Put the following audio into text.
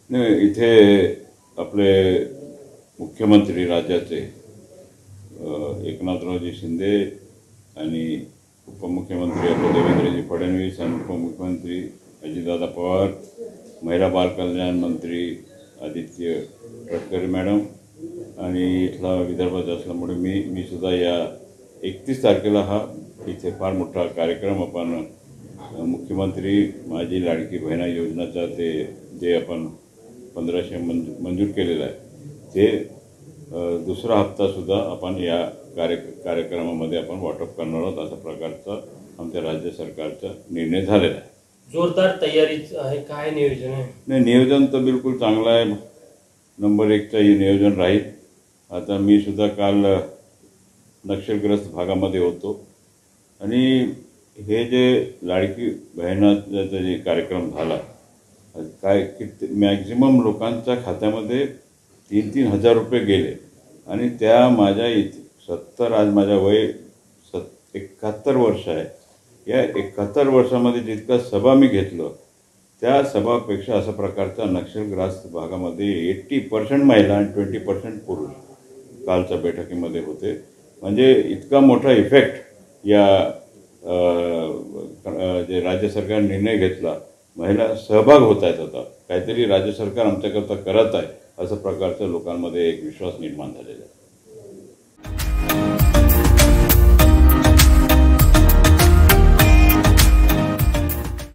नाही, इथे आपले मुख्यमंत्री राज्याचे एकनाथरावजी शिंदे आणि उपमुख्यमंत्री आपले देवेंद्रजी फडणवीस आणि उपमुख्यमंत्री अजितदादा पवार, महिला बाल कल्याण मंत्री आदित्य तटकरे मॅडम आणि इथला विदर्भात असल्यामुळे मी सुद्धा या 31 तारखेला हा इथे फार मोठा कार्यक्रम आपण मुख्यमंत्री माझी लाडकी बहिणा योजनाचा ते जे आपण 1500 मंजूर केलेलं आहे ते दुसरा हप्तासुद्धा आपण या कार्यक्रमामध्ये आपण वाटप करणार आहोत अशा प्रकारचा आमच्या राज्य सरकारचा निर्णय झालेला आहे. जोरदार तयारी आहे, काय नियोजन आहे? नाही, नियोजन तर बिलकुल चांगलं आहे. नंबर 1चं हे नियोजन राहील. आता मी सुद्धा काल नक्षलग्रस्त भागामध्ये होतो आणि हे जे लाडकी बहिणाचा जे कार्यक्रम झाला काय की मॅक्झिमम लोकांच्या खात्यामध्ये 3-3 हजार रुपये गेले आणि त्या माझ्या इथे 70 आज माझ्या वय 71 वर्ष आहे. या 71 वर्षामध्ये जितका सभा मी घेतलं त्या सभापेक्षा अशा प्रकारचा नक्षलग्रस्त भागामध्ये 80% महिला आणि 20% पुरुष कालच्या बैठकीमध्ये होते. म्हणजे इतका मोठा इफेक्ट या जे राज्य सरकार निर्णय घेतला महिला सहभाग होत आहेत. आता काहीतरी राज्य सरकार आमच्याकरता करत आहे असं प्रकारच्या लोकांमध्ये एक विश्वास निर्माण झालेला आहे.